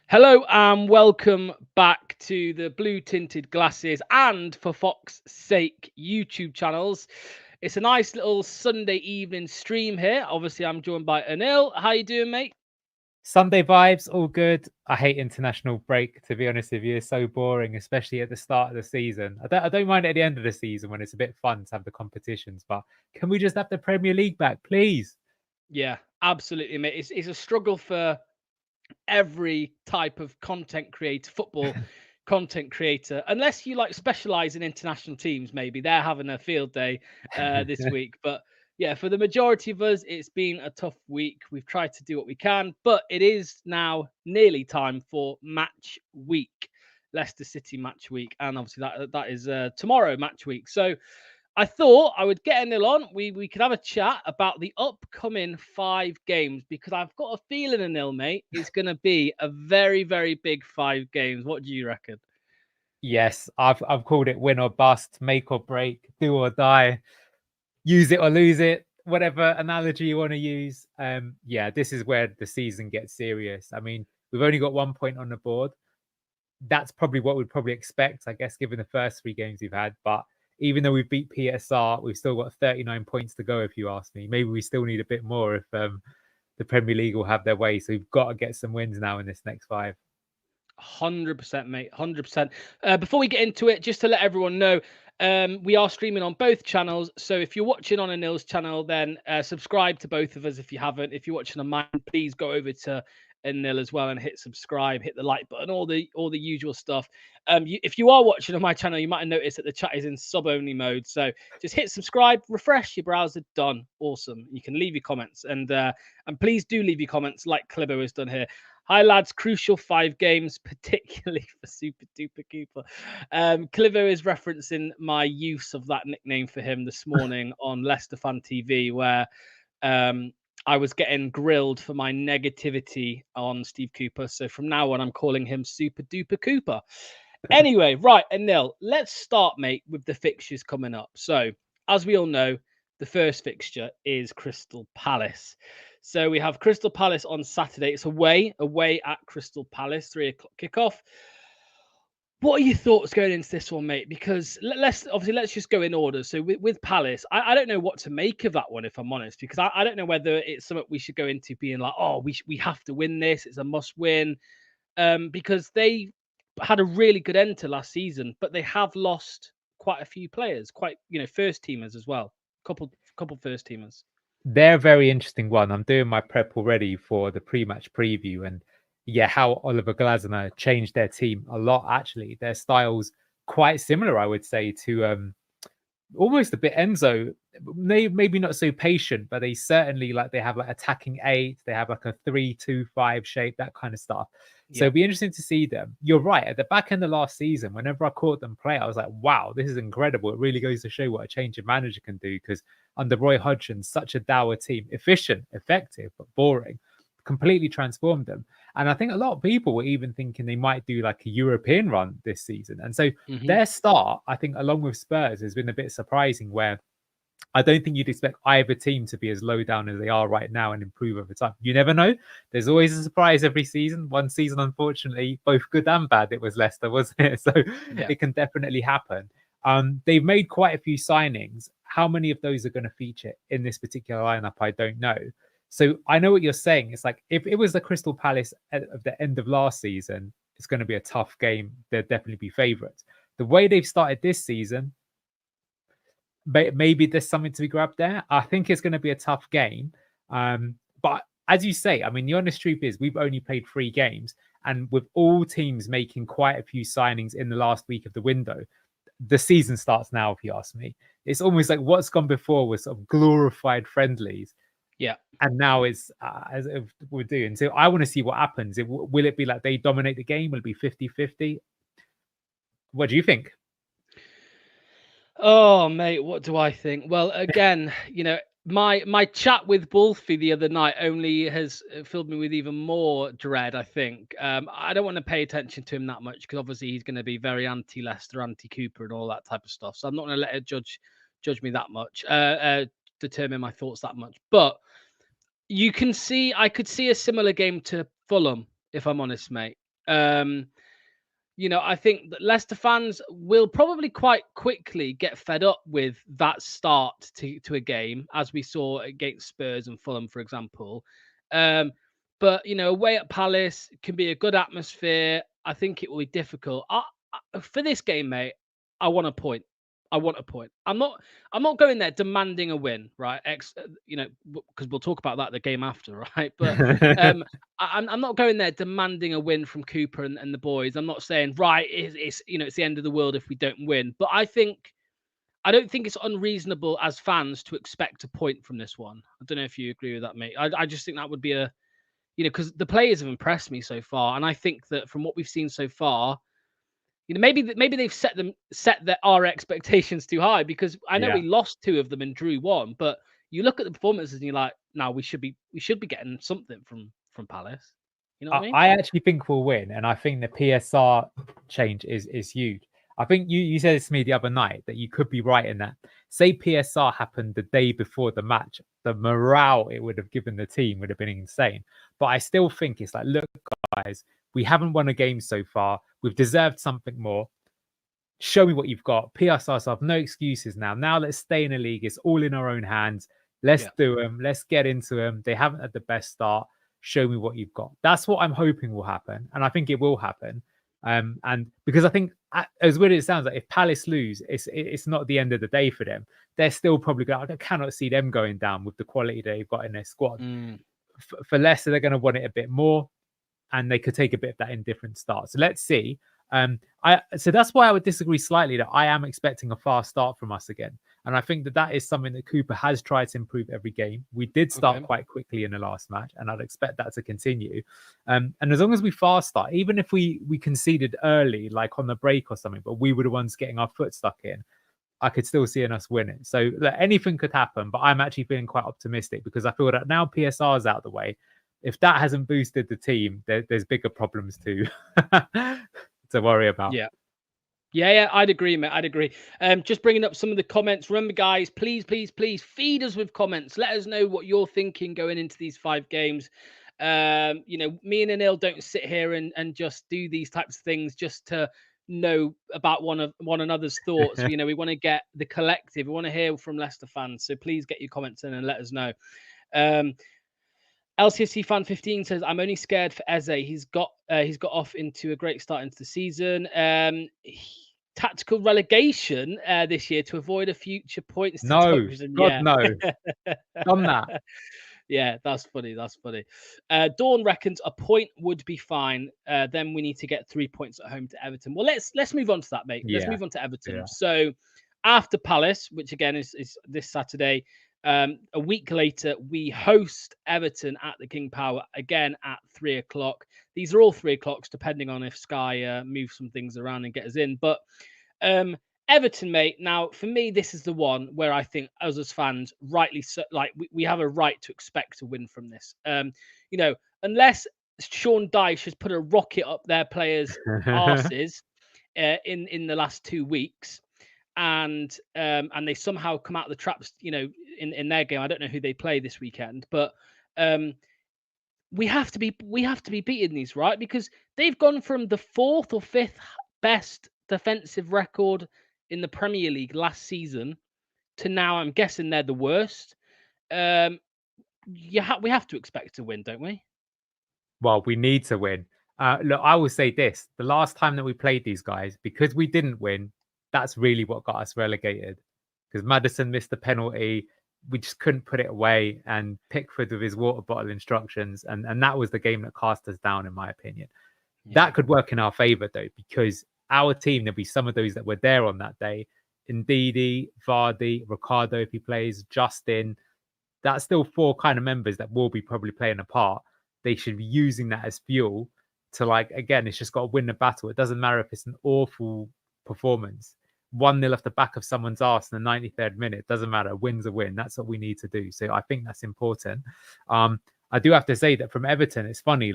Hello and welcome back to the Blue Tinted Glasses and For Fox's Sake YouTube channels. It's a nice little Sunday evening stream here. Obviously, I'm joined by Anil. How you doing, mate? Sunday vibes, all good. I hate international break, to be honest with you. It's so boring, especially at the start of the season. I don't mind at the end of the season when it's a bit fun to have the competitions, but can we just have the Premier League back, please? Yeah, absolutely, mate. It's a struggle for every type of content creator, football content creator, unless you like specialize in international teams. Maybe they're having a field day this week, but yeah, for the majority of us, it's been a tough week. We've tried to do what we can, but it is now nearly time for match week, Leicester City match week, and obviously that is tomorrow match week. So I thought I would get a nil on. We could have a chat about the upcoming 5 games because I've got a feeling a nil, mate, is going to be a very, very big 5 games. What do you reckon? Yes, I've called it win or bust, make or break, do or die, use it or lose it, whatever analogy you want to use. Yeah, this is where the season gets serious. I mean, we've only got 1 point on the board. That's probably what we'd probably expect, I guess, given the first 3 games we've had. But even though we've beat PSR, we've still got 39 points to go, if you ask me. Maybe we still need a bit more if the Premier League will have their way. So we've got to get some wins now in this next 5. 100%, mate. 100%. Before we get into it, just to let everyone know, we are streaming on both channels. So if you're watching on Anil's channel, then subscribe to both of us if you haven't. If you're watching on mine, please go over to Anil as well and hit subscribe, hit the like button, all the usual stuff. If you are watching on my channel, you might have noticed that the chat is in sub only mode. So just hit subscribe, refresh your browser, done. Awesome. You can leave your comments and please do leave your comments like Clibo has done here. Hi, lads. Crucial 5 games, particularly for Super Duper Cooper. Clivo is referencing my use of that nickname for him this morning on Leicester Fan TV, where I was getting grilled for my negativity on Steve Cooper. So from now on, I'm calling him Super Duper Cooper. Anyway, right, Anil, let's start, mate, with the fixtures coming up. So, as we all know, the first fixture is Crystal Palace. So we have Crystal Palace on Saturday. It's away at Crystal Palace, 3 o'clock kickoff. What are your thoughts going into this one, mate? Because let's just go in order. So with Palace, I don't know what to make of that one, if I'm honest, because I don't know whether it's something we should go into being like, oh, we have to win this. It's a must win, because they had a really good end to last season, but they have lost quite a few players, quite first teamers as well, couple first teamers. They're a very interesting one. I'm doing my prep already for the pre-match preview, and yeah, how Oliver Glasner changed their team a lot. Actually, their styles quite similar, I would say, to almost a bit Enzo. They maybe not so patient, but they certainly they have attacking 8. They have like a 3-2-5 shape, that kind of stuff. So Yeah. it'd be interesting to see them. You're right. At the back end of last season, whenever I caught them play, I was like, wow, this is incredible. It really goes to show what a change of manager can do. Because under Roy Hodgson, such a dour team, efficient, effective, but boring, completely transformed them. And I think a lot of people were even thinking they might do like a European run this season. And so Mm-hmm. their start, I think, along with Spurs, has been a bit surprising, where I don't think you'd expect either team to be as low down as they are right now and improve over time. You never know. There's always a surprise every season. One season, unfortunately, both good and bad, it was Leicester, wasn't it? So Yeah. it can definitely happen. They've made quite a few signings. How many of those are going to feature in this particular lineup, I don't know. So I know what you're saying. It's like if it was the Crystal Palace of the end of last season, it's going to be a tough game. They'll definitely be favourites. The way they've started this season, maybe there's something to be grabbed there. I think it's going to be a tough game. But as you say, I mean, the honest truth is we've only played 3 games. And with all teams making quite a few signings in the last week of the window, the season starts now, if you ask me. It's almost like what's gone before was sort of glorified friendlies. Yeah. And now is as we're doing. So I want to see what happens. Will it be like they dominate the game? Will it be 50-50? What do you think? Oh, mate, what do I think? Well, again, my chat with Wolfie the other night only has filled me with even more dread, I think. I don't want to pay attention to him that much because obviously he's going to be very anti-Leicester, anti-Cooper and all that type of stuff. So I'm not going to let it judge me that much, determine my thoughts that much. But I could see a similar game to Fulham, if I'm honest, mate. I think that Leicester fans will probably quite quickly get fed up with that start to a game, as we saw against Spurs and Fulham, for example. But away at Palace can be a good atmosphere. I think it will be difficult. For this game, mate, I want a point. I want a point. I'm not going there demanding a win, right? Because we'll talk about that the game after, right? But I'm not going there demanding a win from Cooper and the boys. I'm not saying right, it's the end of the world if we don't win. But I don't think it's unreasonable as fans to expect a point from this one. I don't know if you agree with that, mate. I just think that would be because the players have impressed me so far, and I think that from what we've seen so far, maybe they've set our expectations too high, because I know we lost 2 of them and drew 1, but you look at the performances and you're like, no, we should be getting something from Palace. You know what I mean? I actually think we'll win, and I think the PSR change is huge. I think you said this to me the other night that you could be right in that. Say PSR happened the day before the match, the morale it would have given the team would have been insane. But I still think it's like, look, guys, we haven't won a game so far. We've deserved something more. Show me what you've got. PSR have no excuses now. Now let's stay in the league. It's all in our own hands. Let's do them. Let's get into them. They haven't had the best start. Show me what you've got. That's what I'm hoping will happen. And I think it will happen. And because I think, as weird as it sounds, like if Palace lose, it's not the end of the day for them. They're still probably going. I cannot see them going down with the quality they've got in their squad. For Leicester, they're going to want it a bit more, and they could take a bit of that indifferent start. So let's see. So that's why I would disagree slightly that I am expecting a fast start from us again. And I think that is something that Cooper has tried to improve every game. We did start quite quickly in the last match, and I'd expect that to continue. And as long as we fast start, even if we conceded early, like on the break or something, but we were the ones getting our foot stuck in, I could still see us winning. So anything could happen, but I'm actually feeling quite optimistic because I feel that now PSR is out of the way. If that hasn't boosted the team, there's bigger problems to worry about. Yeah, I'd agree, mate. I'd agree. Just bringing up some of the comments. Remember, guys, please feed us with comments. Let us know what you're thinking going into these 5 games. Me and Anil don't sit here and just do these types of things just to know about one another's thoughts. We want to get the collective. We want to hear from Leicester fans. So please get your comments in and let us know. LCFC fan 15 says, I'm only scared for Eze. He's got off into a great start into the season. Tactical relegation this year to avoid a future points deduction. No. Done that. Yeah, that's funny. Dawn reckons a point would be fine. Then we need to get 3 points at home to Everton. Well, let's move on to that, mate. Let's move on to Everton. Yeah. So after Palace, which again is this Saturday, a week later, we host Everton at the King Power again at 3:00. These are all 3:00, depending on if Sky moves some things around and get us in. But Everton, mate. Now, for me, this is the one where I think us as fans, rightly so, like we have a right to expect a win from this. Unless Sean Dyche has put a rocket up their players' arses in the last 2 weeks. And they somehow come out of the traps, in their game. I don't know who they play this weekend, but we have to be beating these, right? Because they've gone from the 4th or 5th best defensive record in the Premier League last season to now, I'm guessing they're the worst. We have to expect to win, don't we? Well, we need to win. Look, I will say this: the last time that we played these guys, because we didn't win, that's really what got us relegated, because Maddison missed the penalty. We just couldn't put it away, and Pickford with his water bottle instructions. And that was the game that cast us down, in my opinion. Yeah. That could work in our favour, though, because our team, there'll be some of those that were there on that day. Ndidi, Vardy, Ricardo, if he plays, Justin. That's still 4 kind of members that will be probably playing a part. They should be using that as fuel to, again, it's just got to win the battle. It doesn't matter if it's an awful performance. 1-0 off the back of someone's arse in the 93rd minute. Doesn't matter. A win's a win. That's what we need to do. So I think that's important. I do have to say that from Everton, it's funny.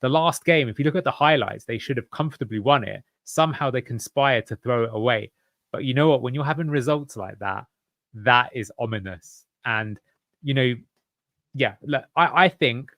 The last game, if you look at the highlights, they should have comfortably won it. Somehow they conspired to throw it away. But you know what? When you're having results like that, that is ominous. And, look, I think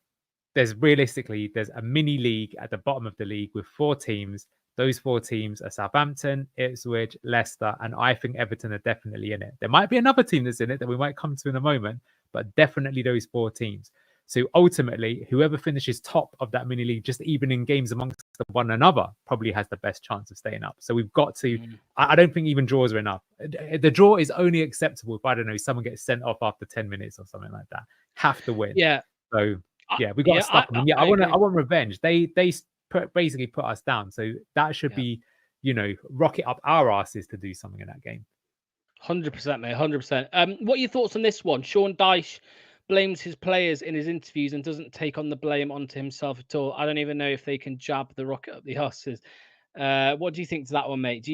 there's a mini league at the bottom of the league with 4 teams. Those 4 teams are Southampton, Ipswich, Leicester, and I think Everton are definitely in it. There might be another team that's in it that we might come to in a moment, but definitely those 4 teams. So ultimately, whoever finishes top of that mini league, just even in games amongst one another, probably has the best chance of staying up. So we've got to. I don't think even draws are enough. The draw is only acceptable if, I don't know, someone gets sent off after 10 minutes or something like that. Have to win. Yeah. So yeah, we got to stop them. I want revenge. They basically put us down. So that should be, rocket up our asses to do something in that game. 100%, mate. 100%. What are your thoughts on this one? Sean Dyche blames his players in his interviews and doesn't take on the blame onto himself at all. I don't even know if they can jab the rocket up the arses. What do you think to that one, mate?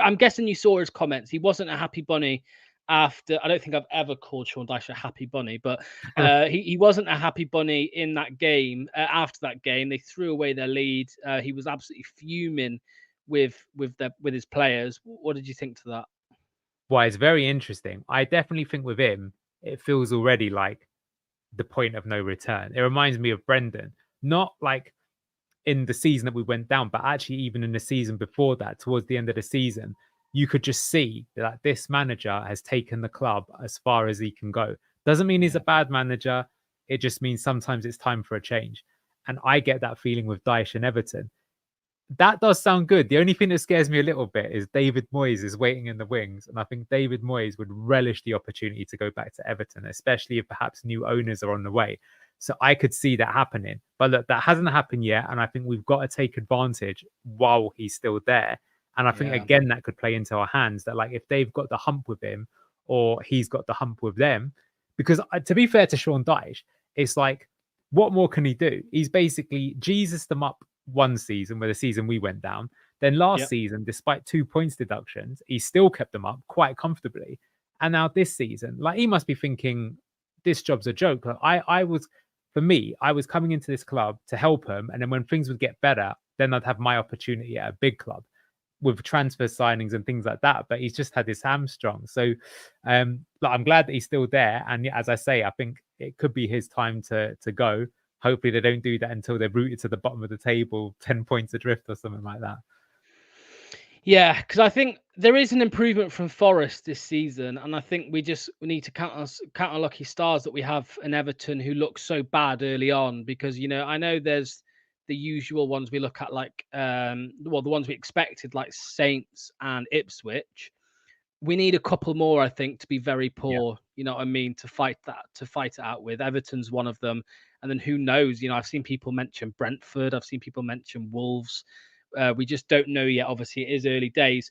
I'm guessing you saw his comments. He wasn't a happy bunny after. I don't think I've ever called Sean Dyche a happy bunny, but he wasn't a happy bunny in that game. After that game, they threw away their lead. He was absolutely fuming with his players. What did you think to that? Well, it's very interesting. I definitely think with him, it feels already like the point of no return. It reminds me of Brendan, not like in the season that we went down, but actually even in the season before that, towards the end of the season, you could just see that this manager has taken the club as far as he can go. Doesn't mean he's a bad manager. It just means sometimes it's time for a change. And I get that feeling with Dyche and Everton. That does sound good. The only thing that scares me a little bit is David Moyes is waiting in the wings. And I think David Moyes would relish the opportunity to go back to Everton, especially if perhaps new owners are on the way. So I could see that happening. But look, that hasn't happened yet. And I think we've got to take advantage while he's still there. And I think, again, that could play into our hands, that like if they've got the hump with him or he's got the hump with them, because to be fair to Sean Dyche, it's like, what more can he do? He's basically Jesus them up one season, where the season we went down. Then last season, despite 2 points deductions, he still kept them up quite comfortably. And now this season, like, he must be thinking this job's a joke. Like, I was coming into this club to help him, and then when things would get better, then I'd have my opportunity at a big club with transfer signings and things like that. But he's just had his hamstrung. So I'm glad that he's still there. And as I say, I think it could be his time to go. Hopefully they don't do that until they're rooted to the bottom of the table, 10 points adrift or something like that. Yeah, because I think there is an improvement from Forest this season, and I think we need to count our lucky stars that we have an Everton who look so bad early on. Because I know there's the usual ones we look at, like the ones we expected, like Saints and Ipswich. We need a couple more, I think, to be very poor. You know what I mean? To fight it out with. Everton's one of them, and then who knows? I've seen people mention Brentford. I've seen people mention Wolves. We just don't know yet. Obviously, it is early days.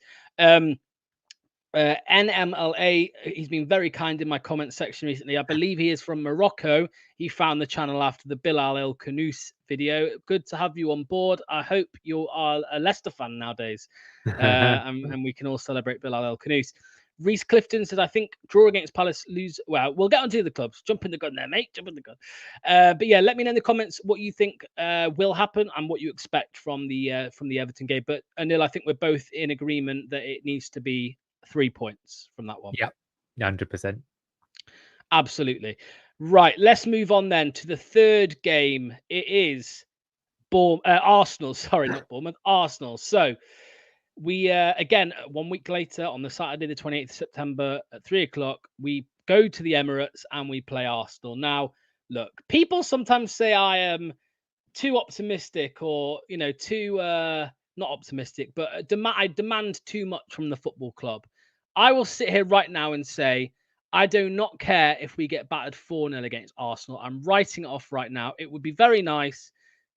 NMLA, he's been very kind in my comment section recently. I believe he is from Morocco. He found the channel after the Bilal El Khanous video. Good to have you on board. I hope you are a Leicester fan nowadays, and we can all celebrate Bilal El Khanous. Reese Clifton says, I think draw against Palace, lose. Well, we'll get onto the clubs. Jump in the gun there, mate. Jump in the gun. But yeah, let me know in the comments what you think will happen and what you expect from the Everton game. But Anil, I think we're both in agreement that it needs to be 3 points from that one. Yeah, 100%. Absolutely. Right. Let's move on then to the third game. It is Arsenal. Sorry, not Bournemouth. Arsenal. So we again 1 week later on the Saturday, the 28th of September at 3:00, we go to the Emirates and we play Arsenal. Now, look, people sometimes say I am too optimistic, or too not optimistic, but I demand too much from the football club. I will sit here right now and say I do not care if we get battered 4-0 against Arsenal. I'm writing it off right now. It would be very nice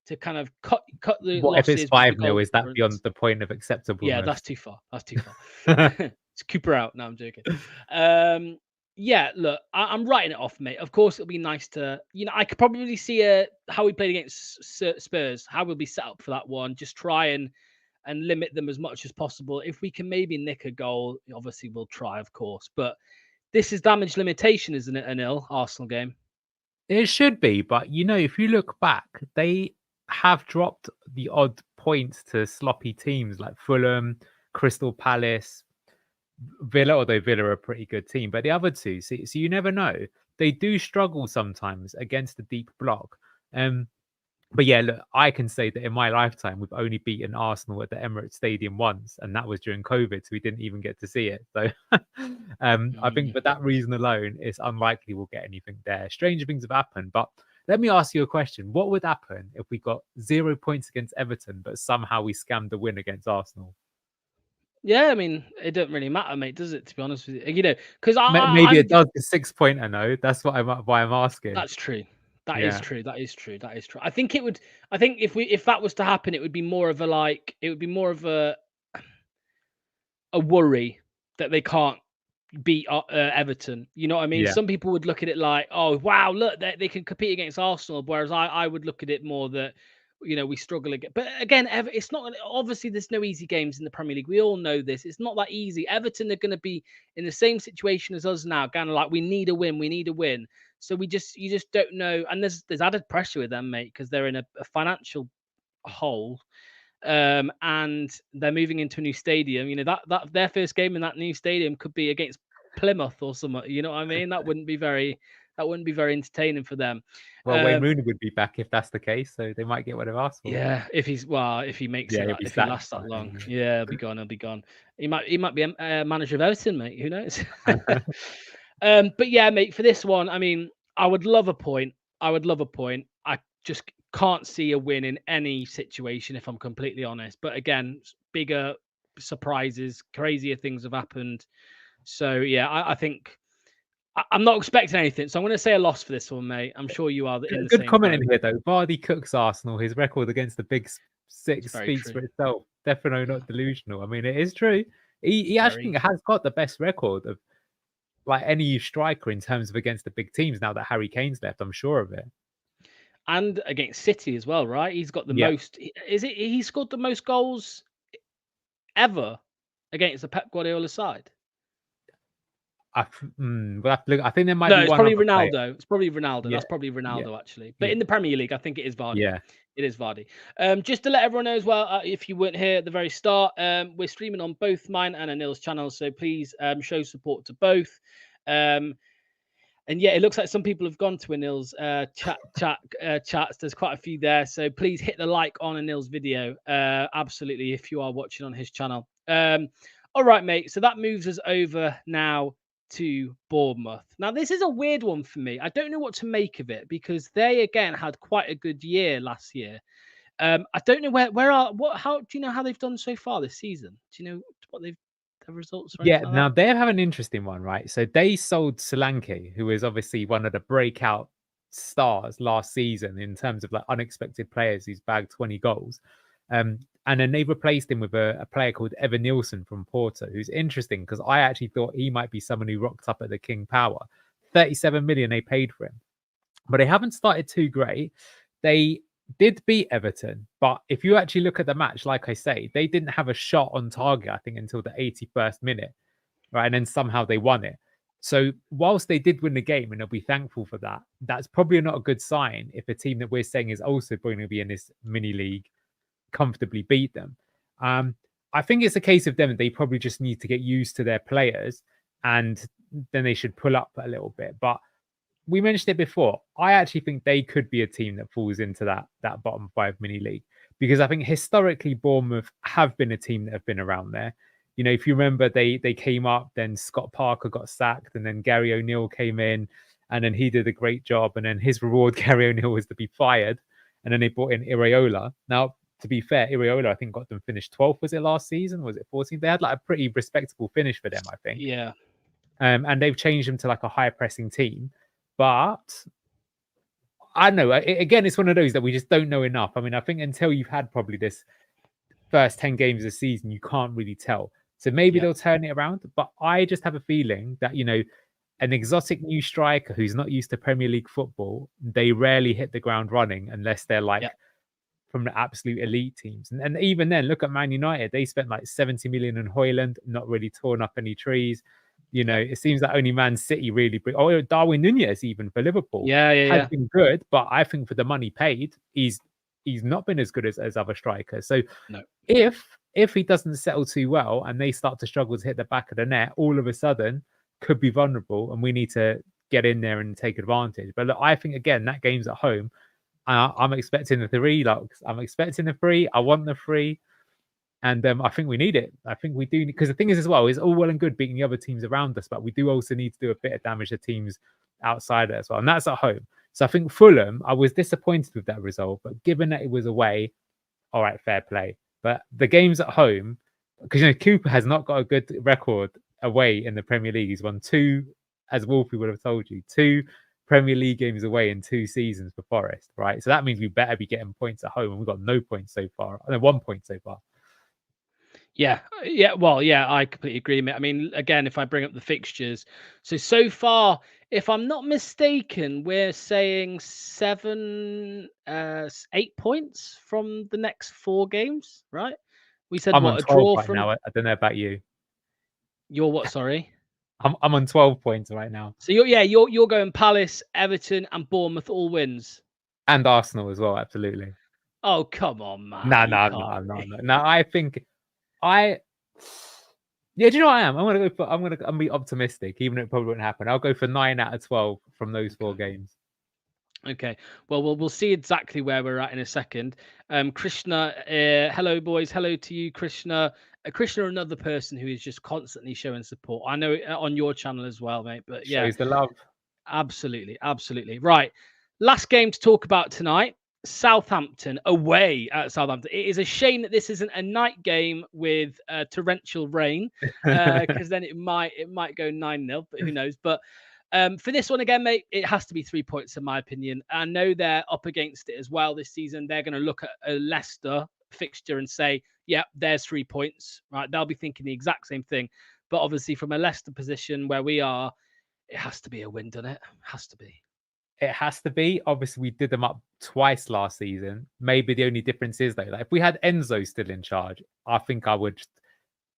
to kind of cut the what losses. If it's 5-0? Is that beyond the point of acceptable? Yeah, that's too far. That's too far. It's Cooper out. No, I'm joking. Yeah, look, I'm writing it off, mate. Of course, it'll be nice to, I could probably see how we played against Spurs, how we'll be set up for that one. Just try and limit them as much as possible. If we can maybe nick a goal, obviously we'll try, of course. But this is damage limitation, isn't it, Anil? Arsenal game. It should be, but if you look back, they have dropped the odd points to sloppy teams like Fulham, Crystal Palace, Villa, although Villa are a pretty good team, but the other two, so you never know. They do struggle sometimes against the deep block. But yeah, look, I can say that in my lifetime, we've only beaten Arsenal at the Emirates Stadium once, and that was during COVID, so we didn't even get to see it. So I think for that reason alone, it's unlikely we'll get anything there. Stranger things have happened, but let me ask you a question. What would happen if we got 0 points against Everton, but somehow we scammed the win against Arsenal? Yeah, I mean, it doesn't really matter, mate, does it? To be honest with you, you know, because Maybe I'm. it does. The 6-pointer, no. That's why I'm asking. That's true. That is Yeah, true. That is true. That is true. I think it would. I think if that was to happen, it would be more of a like. It would be more of a worry that they can't beat Everton. You know what I mean? yeah. Some people would look at it like, oh wow, look, they can compete against Arsenal. Whereas I would look at it more that, you know, we struggle again. But again, it's not obviously there's no easy games in the Premier League. We all know this. It's not that easy. Everton are going to be in the same situation as us now, kind of like we need a win, we need a win. So you just don't know, and there's added pressure with them, mate, because they're in a financial hole, and they're moving into a new stadium. You know that their first game in that new stadium could be against Plymouth or something. You know what I mean? That wouldn't be very entertaining for them. Well, Wayne Rooney would be back if that's the case, so they might get what they've asked for. Yeah, if he makes Yeah, it, he'll be if he sacked lasts by that long, then. yeah, he'll be gone. He'll be gone. He might be a manager of Everton, mate. Who knows? But yeah, mate. For this one, I mean, I would love a point. I would love a point. I just can't see a win in any situation, if I'm completely honest. But again, bigger surprises, crazier things have happened. So yeah, I think I'm not expecting anything. So I'm going to say a loss for this one, mate. I'm sure you are in the Good same comment boat. in here though. Vardy cooks Arsenal. His record against the big It's six very speaks true. for itself. Definitely Yeah, not delusional. I mean, it is true. He actually very. has got the best record of like any striker in terms of against the big teams. Now that Harry Kane's left, I'm sure of it. And against City as well, right? He's got the Yeah, most. Is it? He scored the most goals ever against the Pep Guardiola side. we'll have to look. I think there might No, be it's one probably other player. Ronaldo. It's probably Ronaldo. Yeah, That's probably yeah, Ronaldo, actually. But yeah, in the Premier League, I think it is Vardy. yeah. It is Vardy. Just to let everyone know as well, if you weren't here at the very start, we're streaming on both mine and Anil's channels, so please show support to both. And yeah, it looks like some people have gone to Anil's chats. There's quite a few there, so please hit the like on Anil's video. Absolutely, if you are watching on his channel. All right, mate. So that moves us over now to Bournemouth. Now, this is a weird one for me. I don't know what to make of it because they again had quite a good year last year. I don't know how do you know how they've done so far this season? Do you know what the results or Yeah, anything like now that? they have an interesting one, right? So they sold Solanke, who is obviously one of the breakout stars last season in terms of like unexpected players who's bagged 20 goals. And then they replaced him with a player called Evan Nielsen from Porto, who's interesting because I actually thought he might be someone who rocked up at the King Power. 37 million they paid for him. But they haven't started too great. They did beat Everton, but if you actually look at the match, like I say, they didn't have a shot on target, I think, until the 81st minute, right? And then somehow they won it. So whilst they did win the game, and they'll be thankful for that, that's probably not a good sign if a team that we're saying is also going to be in this mini league comfortably beat them. I think it's a case of them. They probably just need to get used to their players, and then they should pull up a little bit. But we mentioned it before. I actually think they could be a team that falls into that bottom five mini league because I think historically Bournemouth have been a team that have been around there. You know, if you remember, they came up, then Scott Parker got sacked, and then Gary O'Neill came in, and then he did a great job, and then his reward, Gary O'Neill, was to be fired, and then they brought in Iraola. Now, to be fair, Iraola I think got them finished 12th. Was it last season? Was it 14th? They had like a pretty respectable finish for them, I think. Yeah. And they've changed them to like a high pressing team. But I don't know. Again, it's one of those that we just don't know enough. I mean, I think until you've had probably this first 10 games of the season, you can't really tell. So maybe Yep. they'll turn it around. But I just have a feeling that, you know, an exotic new striker who's not used to Premier League football, they rarely hit the ground running unless they're like Yep. from the absolute elite teams. And even then, look at Man United. They spent like 70 million in Hoyland, not really torn up any trees. You know, Yep. it seems that only Man City really bring. Oh, Darwin Nunez even for Liverpool Yeah. Yeah. has Yeah. been good, but I think for the money paid, he's not been as good as other strikers. So No. if he doesn't settle too well and they start to struggle to hit the back of the net, all of a sudden could be vulnerable, and we need to get in there and take advantage. But look, I think again that game's at home. I'm expecting the 3, Lux. I'm expecting the 3. I want the 3. And I think we need it. I think we do, because the thing is as well, it's all well and good beating the other teams around us, but we do also need to do a bit of damage to teams outside it as well. And that's at home. So I think Fulham, I was disappointed with that result, but given that it was away, all right, fair play. But the games at home, because Cooper has not got a good record away in the Premier League. He's won 2, as Wolfie would have told you, 2 Premier League games away in 2 seasons for Forest, right? So that means we better be getting points at home, and we've got no points so far. No, 1 point so far. Yeah, well, yeah, I completely agree, mate. I mean, again, if I bring up the fixtures, so far, if I'm not mistaken, we're saying 8 points from the next 4 games, right? We said I'm on what, a 12 draw right from now. I don't know about you. You're what, sorry? I'm on 12 points right now. So you're going Palace, Everton, and Bournemouth all wins. And Arsenal as well, absolutely. Oh, come on, man. No, You no, can't no, be. no. No, I think yeah, do you know what I am? I'm gonna be optimistic, even if it probably won't happen. I'll go for 9 out of 12 from those 4 games. Okay. Well, we'll see exactly where we're at in a second. Krishna, hello, boys. Hello to you, Krishna. Krishna, another person who is just constantly showing support. I know on your channel as well, mate. But yeah, Shows the love. absolutely, absolutely. Right. Last game to talk about tonight. Southampton away at Southampton. It is a shame that this isn't a night game with torrential rain, because then it might go 9-0, but who knows? But for this one again, mate, it has to be 3 points in my opinion. I know they're up against it as well this season. They're going to look at a Leicester fixture and say, "Yeah, there's 3 points." Right? They'll be thinking the exact same thing. But obviously, from a Leicester position where we are, it has to be a win, doesn't it? Has to be. It has to be. Obviously, we did them up twice last season. Maybe the only difference is though, like if we had Enzo still in charge, I think I would just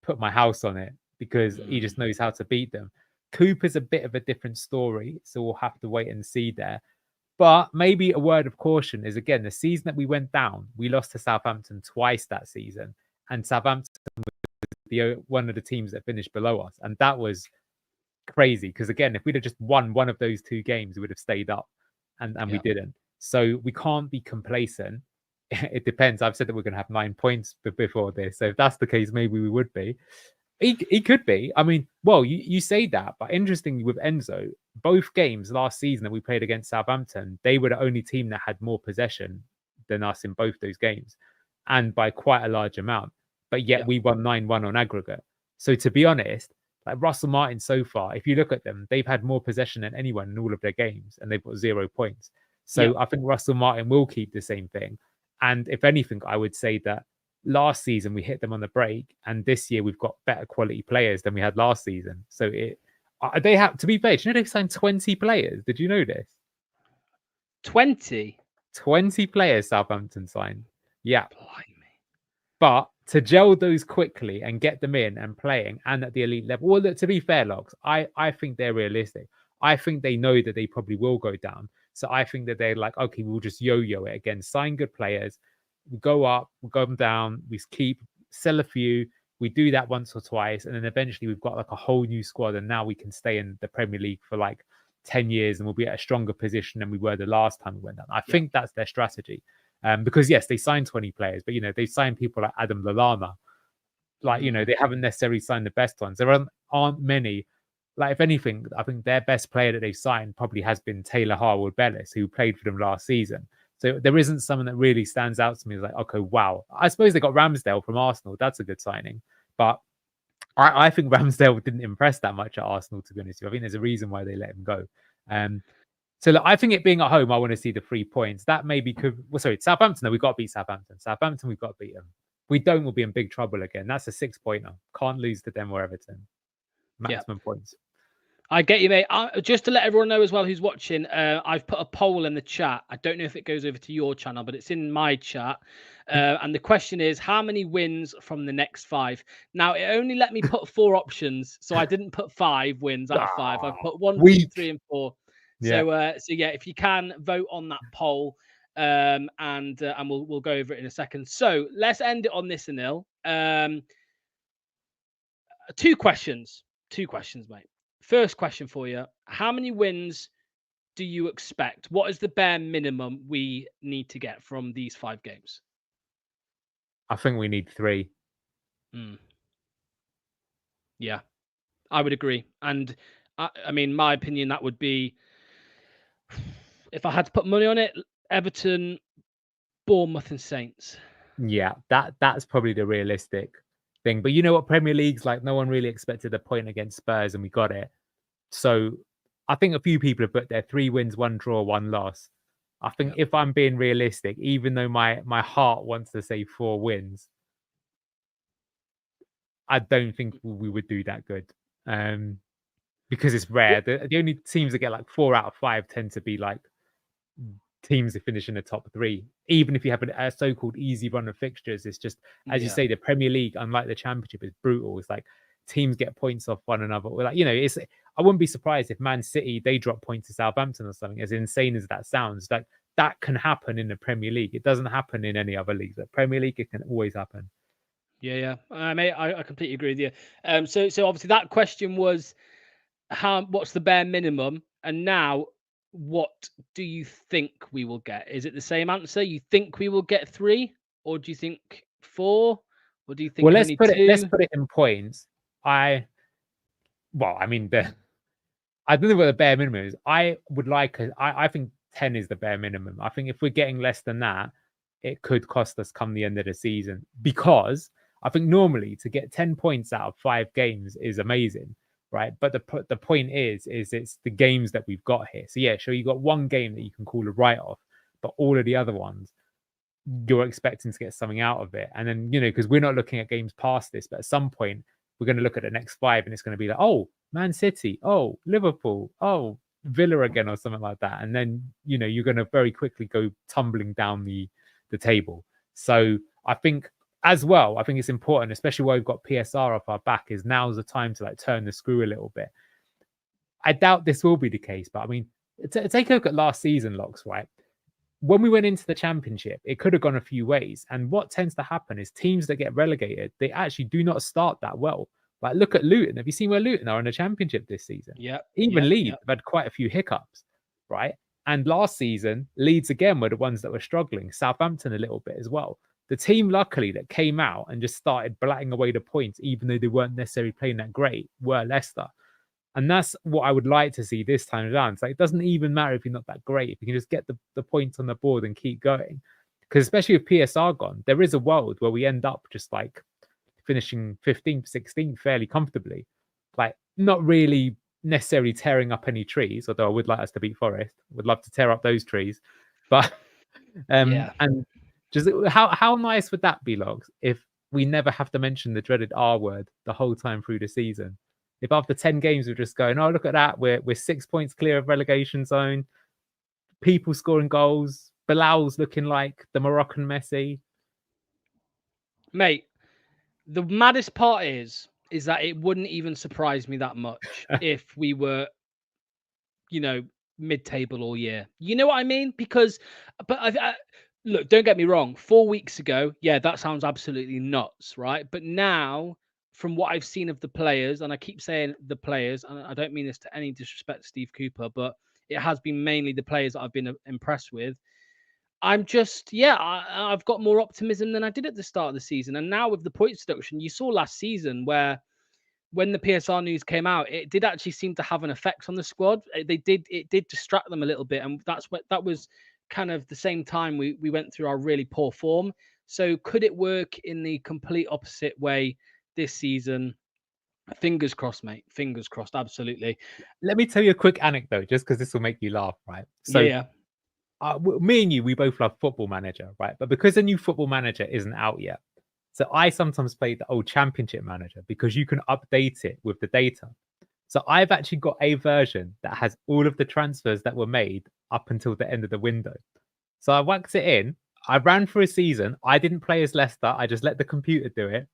put my house on it because he just knows how to beat them. Cooper's a bit of a different story, so we'll have to wait and see there. But maybe a word of caution is again the season that we went down, we lost to Southampton twice that season, and Southampton was one of the teams that finished below us, and that was crazy because again, if we'd have just won one of those 2 games, we would have stayed up, and we didn't. So we can't be complacent. It depends. I've said that we're going to have 9 points before this, so if that's the case, maybe we would be. He could be. I mean, well, you say that, but interestingly, with Enzo, both games last season that we played against Southampton, they were the only team that had more possession than us in both those games, and by quite a large amount. But yet we won 9-1 on aggregate. So to be honest, like Russell Martin so far, if you look at them, they've had more possession than anyone in all of their games, and they've got 0 points. So I think Russell Martin will keep the same thing. And if anything, I would say that last season we hit them on the break, and this year we've got better quality players than we had last season. So they have, to be fair, do you know they've signed 20 players? Did you know this? 20 players Southampton signed. Yeah. Blimey. But to gel those quickly and get them in and playing and at the elite level, well, look, to be fair, Locks, I think they're realistic. I think they know that they probably will go down. So I think that they're like, okay, we'll just yo-yo it again, sign good players, we go up, we go down, we sell a few, we do that once or twice, and then eventually we've got like a whole new squad, and now we can stay in the Premier League for like 10 years and we'll be at a stronger position than we were the last time we went down. I think that's their strategy. Because yes, they signed 20 players, but they signed people like Adam Lallana. Like, they haven't necessarily signed the best ones. There aren't many. Like, if anything, I think their best player that they've signed probably has been Taylor Harwood-Bellis, who played for them last season. So there isn't someone that really stands out to me as like, okay, wow. I suppose they got Ramsdale from Arsenal. That's a good signing. But I think Ramsdale didn't impress that much at Arsenal, to be honest with you. I think there's a reason why they let him go. So look, I think it being at home, I want to see the 3 points. That maybe Southampton, no, we've got to beat Southampton. Southampton, we've got to beat them. If we don't, we'll be in big trouble again. That's a 6-pointer. Can't lose to them or Everton. Maximum points. I get you, mate. Just to let everyone know as well who's watching, I've put a poll in the chat. I don't know if it goes over to your channel, but it's in my chat. And the question is, how many wins from the next 5? Now, it only let me put 4 options, so I didn't put 5 wins out of 5. I've put 1, 2, 3, and 4. So, if you can vote on that poll, and we'll go over it in a second. So let's end it on this, Anil. 2 questions, mate. First question for you: how many wins do you expect? What is the bare minimum we need to get from these 5 games? I think we need 3. Yeah, I would agree. And I mean, my opinion, that would be, if I had to put money on it, Everton, Bournemouth, and Saints. Yeah, that's probably the realistic thing. But you know what, Premier League's like, no one really expected a point against Spurs, and we got it. So I think a few people have put there 3 wins, 1 draw, 1 loss. I think if I'm being realistic, even though my heart wants to say 4 wins, I don't think we would do that good. Because it's rare. The only teams that get like 4 out of 5 tend to be like teams that finish in the top 3. Even if you have a so-called easy run of fixtures, it's just, as you say, the Premier League, unlike the Championship, is brutal. It's like teams get points off one another. Like, you know, it's, I wouldn't be surprised if Man City, they drop points to Southampton or something. As insane as that sounds, like that can happen in the Premier League. It doesn't happen in any other leagues. But Premier League, it can always happen. Yeah. Mate, I completely agree with you. So obviously that question was, what's the bare minimum? And now, what do you think we will get? Is it the same answer? You think we will get 3, or do you think 4, or do you think Well, only 2? let's put it in points. I mean, I don't know what the bare minimum is. I would like, I think 10 is the bare minimum. I think if we're getting less than that, it could cost us come the end of the season, because I think normally to get 10 points out of 5 games is amazing, right? But the point is it's the games that we've got here. So yeah, sure, you got 1 game that you can call a write-off, but all of the other ones, you're expecting to get something out of it. And then, you know, because we're not looking at games past this, but at some point we're going to look at the next 5 and it's going to be like, oh, Man City, oh, Liverpool, oh, Villa again, or something like that. And then, you know, you're going to very quickly go tumbling down the table. So I think as well, I think it's important, especially while we've got PSR off our back, is now's the time to like turn the screw a little bit. I doubt this will be the case, but I mean, take a look at last season, Locks, right? When we went into the Championship, it could have gone a few ways. And what tends to happen is teams that get relegated, they actually do not start that well. Like, look at Luton. Have you seen where Luton are in the Championship this season? Yeah. Even Leeds have had quite a few hiccups, right? And last season, Leeds again were the ones that were struggling. Southampton a little bit as well. The team, luckily, that came out and just started blatting away the points, even though they weren't necessarily playing that great, were Leicester. And that's what I would like to see this time around. It's like, it doesn't even matter if you're not that great. If you can just get the points on the board and keep going. Because especially with PSR gone, there is a world where we end up just like finishing 15th, 16th fairly comfortably. Like, not really necessarily tearing up any trees, although I would like us to beat Forest. Would love to tear up those trees. But and just how nice would that be, Logs, if we never have to mention the dreaded R word the whole time through the season? If after 10 games we're just going, oh, look at that, we're 6 points clear of relegation zone, people scoring goals, Bilal's looking like the Moroccan Messi. Mate, the maddest part is that it wouldn't even surprise me that much if we were, you know, mid-table all year. You know what I mean? Because, but look, don't get me wrong. 4 weeks ago, yeah, that sounds absolutely nuts, right? But now, from what I've seen of the players, and I keep saying the players, and I don't mean this to any disrespect to Steve Cooper, but it has been mainly the players that I've been impressed with. I'm just, I've got more optimism than I did at the start of the season. And now with the points deduction, you saw last season where when the PSR news came out, it did actually seem to have an effect on the squad. It did distract them a little bit. And that was kind of the same time we went through our really poor form. So could it work in the complete opposite way this season? Fingers crossed, mate. Fingers crossed. Absolutely. Let me tell you a quick anecdote, just because this will make you laugh, right? So, me and you, we both love Football Manager, right? But because the new Football Manager isn't out yet, so I sometimes play the old Championship Manager because you can update it with the data. So I've actually got a version that has all of the transfers that were made up until the end of the window. So I whacked it in. I ran for a season. I didn't play as Leicester. I just let the computer do it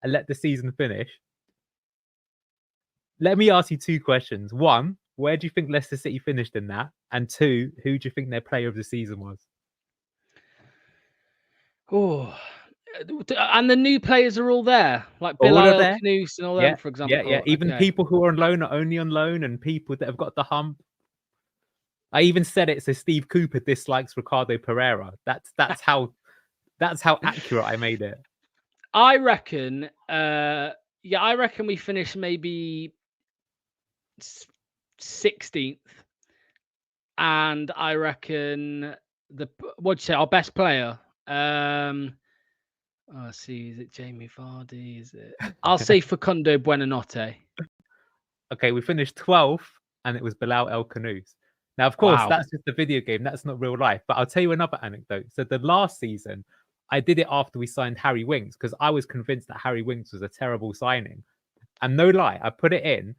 and let the season finish. Let me ask you 2 questions. 1, where do you think Leicester City finished in that? And 2, who do you think their player of the season was? Oh, and the new players are all there, like All Bilal are there. Knus and all them, for example. Yeah. Even people who are on loan are only on loan, and people that have got the hump. I even said it so Steve Cooper dislikes Ricardo Pereira. That's how accurate I made it. I reckon, I reckon we finish maybe 16th, and I reckon what'd you say? Our best player. Let's see, is it Jamie Vardy? Is it? I'll say Facundo Buonanotte. Okay, we finished 12th, and it was Bilal El Kanous. Now, of course, Wow. that's just a video game. That's not real life. But I'll tell you another anecdote. So the last season, I did it after we signed Harry Winks because I was convinced that Harry Winks was a terrible signing. And no lie, I put it in,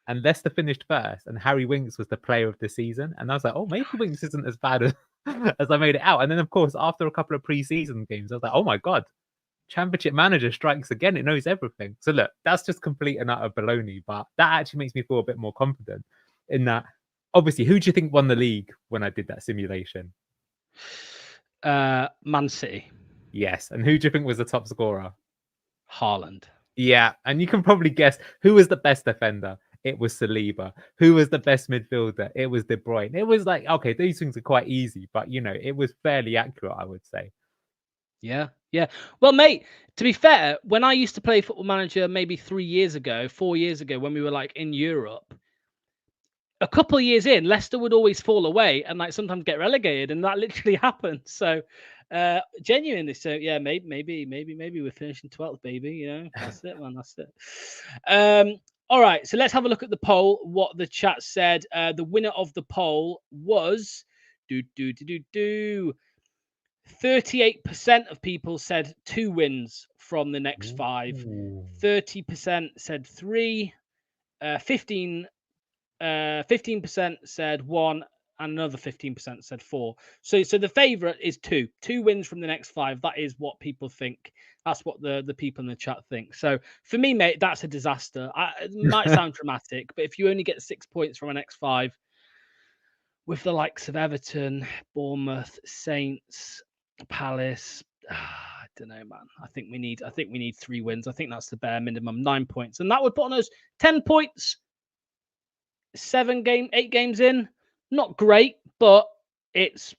and Leicester finished first, and Harry Winks was the player of the season. And I was like, oh, maybe Winks isn't as bad as I made it out. And then, of course, after a couple of pre-season games, I was like, oh my God, Championship manager strikes again. It knows everything. So look, that's just complete and utter baloney. But that actually makes me feel a bit more confident in that. Obviously, who do you think won the league when I did that simulation? Man City. Yes. And who do you think was the top scorer? Haaland. Yeah. And you can probably guess who was the best defender. It was Saliba. Who was the best midfielder? It was De Bruyne. It was like, okay, these things are quite easy, but it was fairly accurate, I would say. Yeah. Well, mate, to be fair, when I used to play Football Manager maybe 4 years ago, when we were like in Europe, a couple of years in, Leicester would always fall away and like sometimes get relegated, and that literally happened. So, genuinely, so yeah, maybe we're finishing 12th, baby. That's it, man. That's it. All right, so let's have a look at the poll. What the chat said. The winner of the poll was 38% of people said 2 wins from the next 5. 30% said 3. 15% said 1, and another 15% said 4. So the favourite is 2 wins from the next 5. That is what people think. That's what the people in the chat think. So for me, mate, that's a disaster. It might sound dramatic, but if you only get 6 points from an next 5, with the likes of Everton, Bournemouth, Saints, Palace, I don't know, man. I think we need 3 wins. I think that's the bare minimum. 9 points, and that would put on us 10 points. 8 games in. Not great, but it's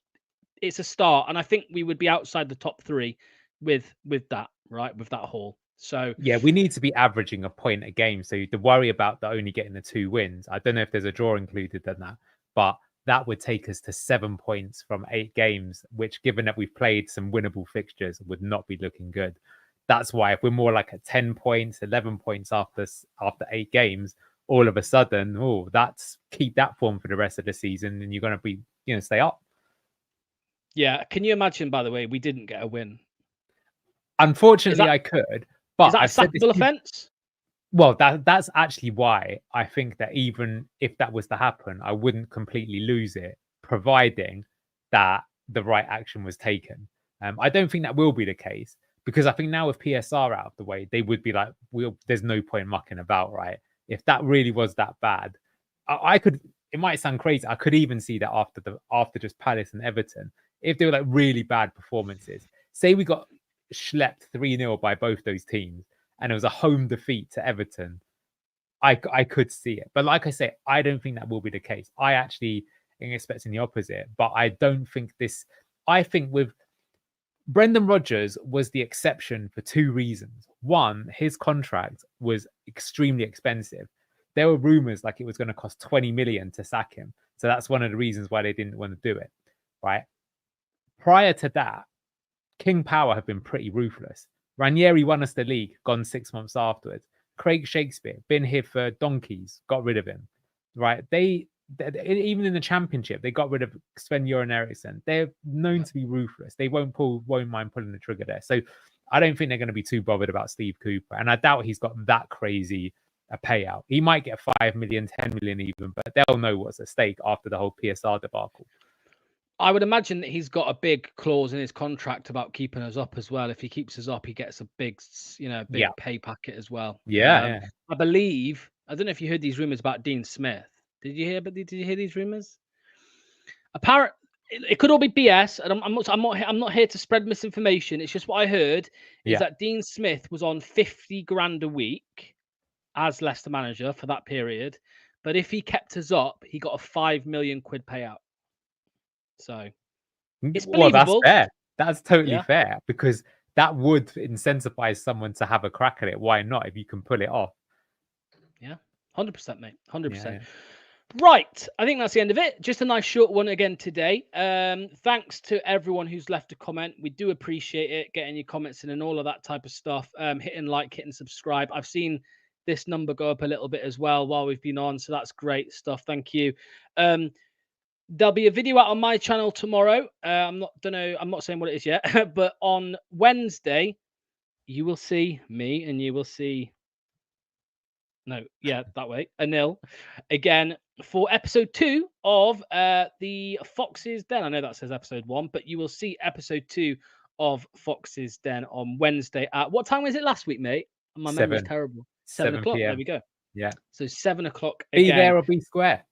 a start, and I think we would be outside the top 3 with that, right? With that haul. So yeah, we need to be averaging a point a game. So to worry about only getting the 2 wins, I don't know if there's a draw included in that, but that would take us to 7 points from 8 games, which, given that we've played some winnable fixtures, would not be looking good. That's why if we're more like at 10 points, 11 points after 8 games, all of a sudden, that's keep that form for the rest of the season, and you're going to be, stay up. Yeah, can you imagine? By the way, we didn't get a win. Unfortunately, I could, but is that a sackable offence? Well, that's actually why I think that even if that was to happen, I wouldn't completely lose it, providing that the right action was taken. I don't think that will be the case, because I think now with PSR out of the way, they would be like, there's no point mucking about, right? If that really was that bad, I could. It might sound crazy. I could even see that after just Palace and Everton, if they were like really bad performances. Say we got schlepped 3-0 by both those teams, and it was a home defeat to Everton, I could see it. But like I say, I don't think that will be the case. I actually am expecting the opposite. But I don't think this. I think with Brendan Rodgers was the exception for 2 reasons. One, his contract was extremely expensive. There were rumors like it was going to cost 20 million to sack him. So that's one of the reasons why they didn't want to do it, right? Prior to that, King Power have been pretty ruthless. Ranieri won us the league, gone 6 months afterwards. Craig Shakespeare, been here for donkeys, got rid of him, right? They even in the Championship, they got rid of Sven-Göran Eriksson. They're known to be ruthless. They won't mind pulling the trigger there. So I don't think they're going to be too bothered about Steve Cooper. And I doubt he's got that crazy a payout. He might get 5 million, 10 million even, but they'll know what's at stake after the whole PSR debacle. I would imagine that he's got a big clause in his contract about keeping us up as well. If he keeps us up, he gets a big, pay packet as well. Yeah. I believe. I don't know if you heard these rumors about Dean Smith. Did you hear these rumors? Apparently, it could all be BS, and I'm not here to spread misinformation. It's just what I heard is that Dean Smith was on 50 grand a week as Leicester manager for that period, but if he kept us up, he got a 5 million quid payout. So it's Well, that's believable. fair. That's totally Yeah. fair, because that would incentivize someone to have a crack at it. Why not, if you can pull it off? Yeah. 100%, mate. 100%. Yeah. Right, I think that's the end of it. Just a nice short one again today. Thanks to everyone who's left a comment. We do appreciate it, getting your comments in and all of that type of stuff. Hitting like, hitting subscribe. I've seen this number go up a little bit as well while we've been on, so that's great stuff. Thank you. There'll be a video out on my channel tomorrow. I'm not saying what it is yet, but on Wednesday, you will see me and you will see. No, yeah, that way. A nil again for episode 2 of the Fox's Den. I know that says episode 1, but you will see episode 2 of Fox's Den on Wednesday at what time was it last week, mate? My memory's 7 terrible. 7 o'clock. There p.m. we go. Yeah. So 7 o'clock Be again. there or be square.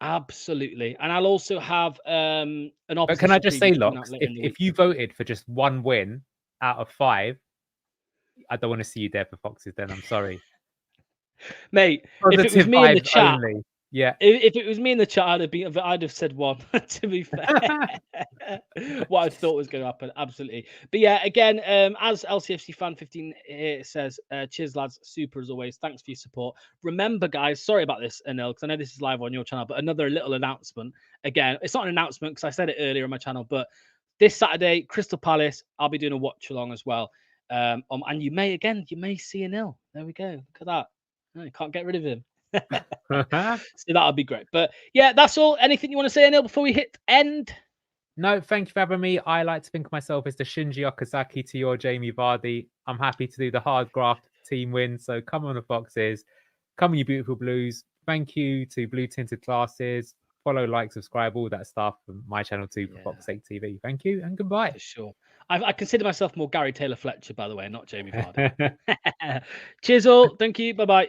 Absolutely. And I'll also have an opposition. But can I just say, preview coming out Locks, later in the if week. you voted for just one win out of 5, I don't want to see you there for Fox's Den. I'm sorry. Mate, if it was me in the chat, only. Yeah. If it was me in the chat, I'd have said 1. To be fair, what I thought was going to happen, absolutely. But yeah, again, as LCFC fan 15 here says, cheers lads, super as always. Thanks for your support. Remember, guys, sorry about this, Anil, because I know this is live on your channel, but another little announcement. Again, it's not an announcement because I said it earlier on my channel, but this Saturday, Crystal Palace, I'll be doing a watch along as well. And you may see Anil. There we go. Look at that. No, you can't get rid of him. So that'll be great. But yeah, that's all. Anything you want to say, Anil, before we hit end? No, thank you for having me. I like to think of myself as the Shinji Okazaki to your Jamie Vardy. I'm happy to do the hard graft team win. So come on the Foxes. Come on, you beautiful Blues. Thank you to Blue Tinted Glasses. Follow, like, subscribe, all that stuff from my channel too for Fox 8 TV. Thank you and goodbye. For sure. I consider myself more Gary Taylor Fletcher, by the way, not Jamie Vardy. Cheers all. Thank you. Bye-bye.